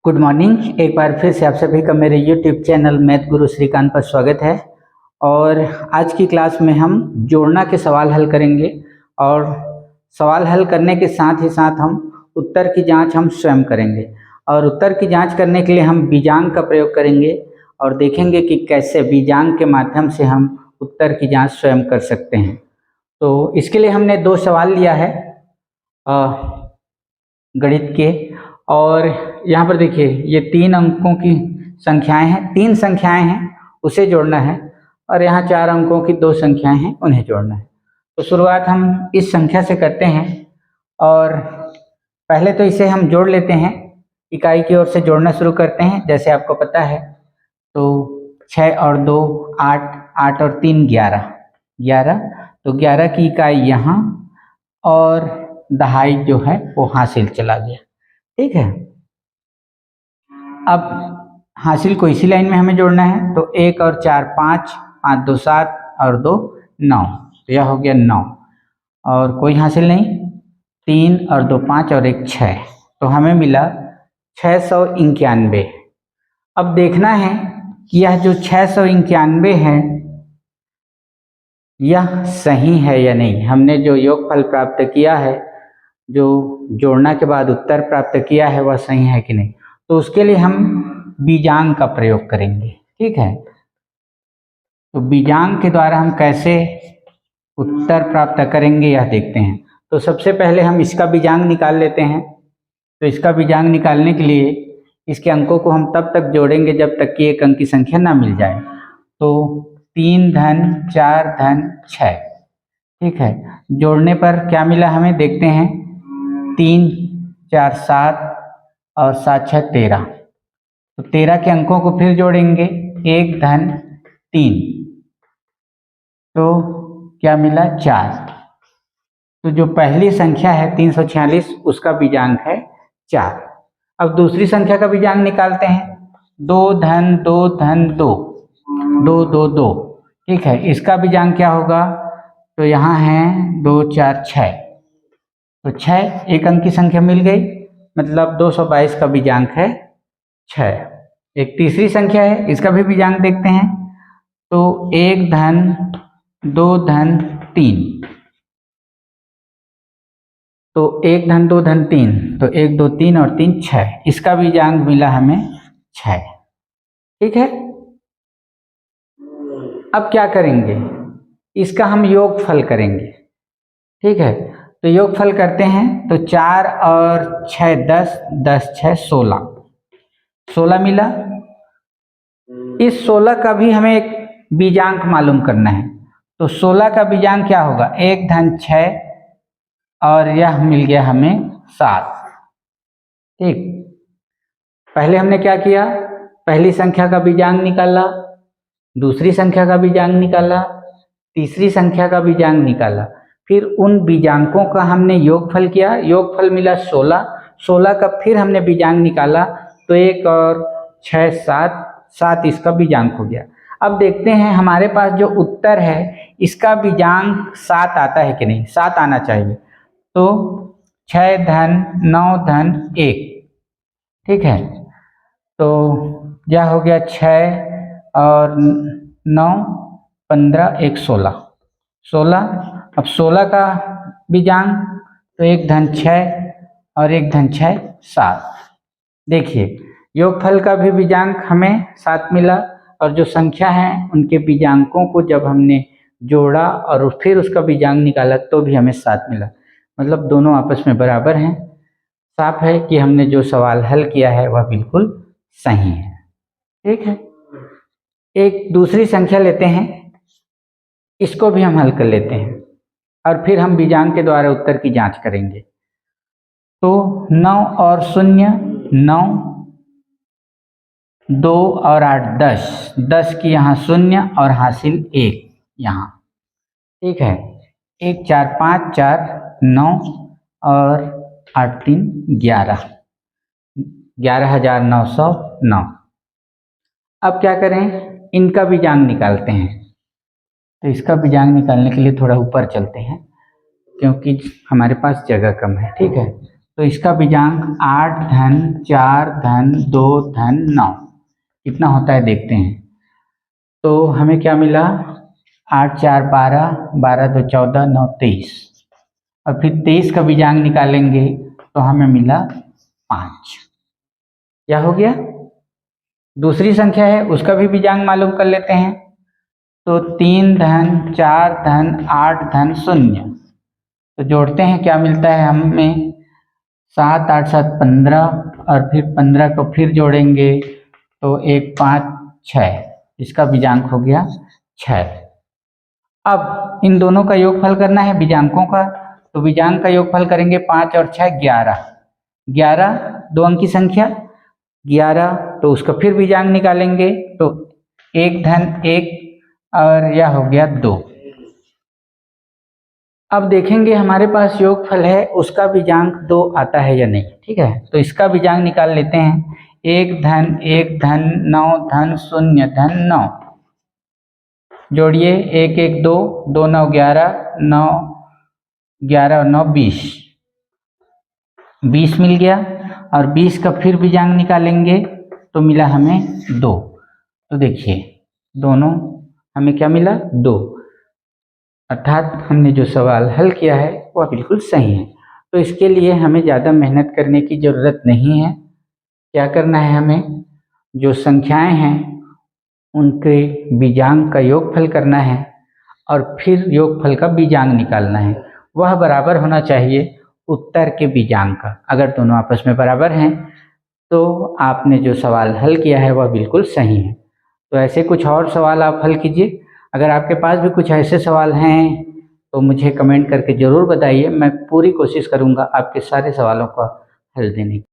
Good morning. एक बार फिर से आप सभी का मेरे यूट्यूब चैनल मैथ गुरु श्रीकांत पर स्वागत है। और आज की क्लास में हम जोड़ना के सवाल हल करेंगे और सवाल हल करने के साथ ही साथ हम उत्तर की जांच हम स्वयं करेंगे। और उत्तर की जांच करने के लिए हम बीजांक का प्रयोग करेंगे और देखेंगे कि कैसे बीजांक के माध्यम से हम उत्तर की जांच स्वयं कर सकते हैं। तो इसके लिए हमने दो सवाल लिया है गणित के, और यहाँ पर देखिए ये 3 अंकों की संख्याएं हैं, 3 संख्याएं हैं उसे जोड़ना है, और यहाँ 4 अंकों की 2 संख्याएं हैं उन्हें जोड़ना है। तो शुरुआत हम इस संख्या से करते हैं और पहले तो इसे हम जोड़ लेते हैं, इकाई की ओर से जोड़ना शुरू करते हैं। जैसे आपको पता है तो 6 और 2 8, 8 और 3 11, 11, तो 11 की इकाई यहाँ और दहाई जो है वो हासिल चला गया। ठीक है, अब हासिल को इसी लाइन में हमें जोड़ना है। तो 1 और 4 5, 5 2 7 और 2 9, तो यह हो गया 9। और कोई हासिल नहीं, 3 और 2 5 और 1 6, तो हमें मिला 691। अब देखना है कि यह जो 691 है यह सही है या नहीं। हमने जो योगफल प्राप्त किया है, जो जोड़ना के बाद उत्तर प्राप्त किया है, वह सही है कि नहीं। तो उसके लिए हम बीजांक का प्रयोग करेंगे। ठीक है, तो बीजांक के द्वारा हम कैसे उत्तर प्राप्त करेंगे यह देखते हैं। तो सबसे पहले हम इसका बीजांक निकाल लेते हैं। तो इसका बीजांक निकालने के लिए इसके अंकों को हम तब तक जोड़ेंगे जब तक कि एक अंक की संख्या ना मिल जाए। तो 3 धन 4 धन 6, ठीक है, जोड़ने पर क्या मिला हमें देखते हैं। 3 4 7 और 7 6 13, तो 13 के अंकों को फिर जोड़ेंगे। 1 धन 3, तो क्या मिला 4। तो जो पहली संख्या है 346, उसका बीजांक है 4। अब दूसरी संख्या का बीजांक निकालते हैं। 2 धन 2 धन 2, 2 2 2, ठीक है, इसका बीजांक क्या होगा। तो यहाँ है 2 4 6, तो 6 एक अंक की संख्या मिल गई, मतलब 222 का बीजांक है 6। एक तीसरी संख्या है, इसका भी बीजांक देखते हैं। तो 1 धन 2 धन 3, तो 1 धन 2 धन 3, तो 1 2 3 और 3 6, इसका बीजांक मिला हमें 6। ठीक है, अब क्या करेंगे, इसका हम योगफल करेंगे। ठीक है, तो योगफल करते हैं। तो 4 और 6 10, 10 6 16, 16 मिला। इस 16 का भी हमें एक बीजांक मालूम करना है। तो 16 का बीजांक क्या होगा, 1 धन 6 और यह मिल गया हमें 7। ठीक, पहले हमने क्या किया, पहली संख्या का बीजांक निकाला, दूसरी संख्या का बीजांक निकाला, तीसरी संख्या का बीजांक निकाला, फिर उन बीजांकों का हमने योगफल किया, योगफल मिला 16। 16 का फिर हमने बीजांक निकाला, तो 1 और 6 7, 7 इसका बीजांक हो गया। अब देखते हैं हमारे पास जो उत्तर है इसका बीजांक 7 आता है कि नहीं। 7 आना चाहिए। तो 6 धन 9 धन 1, ठीक है, तो यह हो गया 6 और 9 15 1 16, 16। अब 16 का बीजांक, तो 1 धन 6 और 1 धन 6 7। देखिए योगफल का भी बीजांक हमें 7 मिला, और जो संख्या है उनके बीजांकों को जब हमने जोड़ा और फिर उसका बीजांक निकाला तो भी हमें 7 मिला, मतलब दोनों आपस में बराबर हैं। साफ है कि हमने जो सवाल हल किया है वह बिल्कुल सही है। ठीक है, एक दूसरी संख्या लेते हैं, इसको भी हम हल कर लेते हैं और फिर हम बीजांक के द्वारा उत्तर की जांच करेंगे। तो 9 और 0 9, 2 और 8 10, 10 की यहाँ 0 और हासिल 1 यहाँ। ठीक है, 1 4 5 4 9 और 8 3 11, 11,909। अब क्या करें, इनका बीजांक निकालते हैं। तो इसका बीजांक निकालने के लिए थोड़ा ऊपर चलते हैं क्योंकि हमारे पास जगह कम है। ठीक है, तो इसका बीजांक 8 धन 4 धन 2 धन 9 कितना होता है देखते हैं। तो हमें क्या मिला, 8 4 12, 12 2 14, 9 23, और फिर 23 का बीजांक निकालेंगे तो हमें मिला 5। क्या हो गया? दूसरी संख्या है उसका भी बीजांक मालूम कर लेते हैं। तो 3 धन 4 धन 8 धन 0, तो जोड़ते हैं क्या मिलता है हमें, 7 8 7 15, और फिर 15 को फिर जोड़ेंगे तो 1 5 6, इसका बीजांक हो गया 6। अब इन दोनों का योगफल करना है बीजांकों का, तो बीजांक का योगफल करेंगे 5 और 6 11, 11 दो अंक की संख्या 11, तो उसका फिर बीजांक निकालेंगे तो 1 धन 1, और यह हो गया 2। अब देखेंगे हमारे पास योगफल है उसका बीजांक 2 आता है या नहीं। ठीक है, तो इसका बीजांक निकाल लेते हैं। 1 धन 1 धन 9 धन 0 धन 9, जोड़िए 1 1 2, 2 9 11, 9 11 और 9 20, 20 मिल गया, और 20 का फिर बीजांक निकालेंगे तो मिला हमें 2। तो देखिए दोनों हमें क्या मिला, 2, अर्थात हमने जो सवाल हल किया है वह बिल्कुल सही है। तो इसके लिए हमें ज़्यादा मेहनत करने की ज़रूरत नहीं है। क्या करना है, हमें जो संख्याएं हैं उनके बीजांक का योगफल करना है और फिर योगफल का बीजांक निकालना है। वह बराबर होना चाहिए उत्तर के बीजांक का। अगर दोनों आपस में बराबर हैं तो आपने जो सवाल हल किया है वह बिल्कुल सही है। तो ऐसे कुछ और सवाल आप हल कीजिए। अगर आपके पास भी कुछ ऐसे सवाल हैं तो मुझे कमेंट करके ज़रूर बताइए। मैं पूरी कोशिश करूँगा आपके सारे सवालों का हल देने की।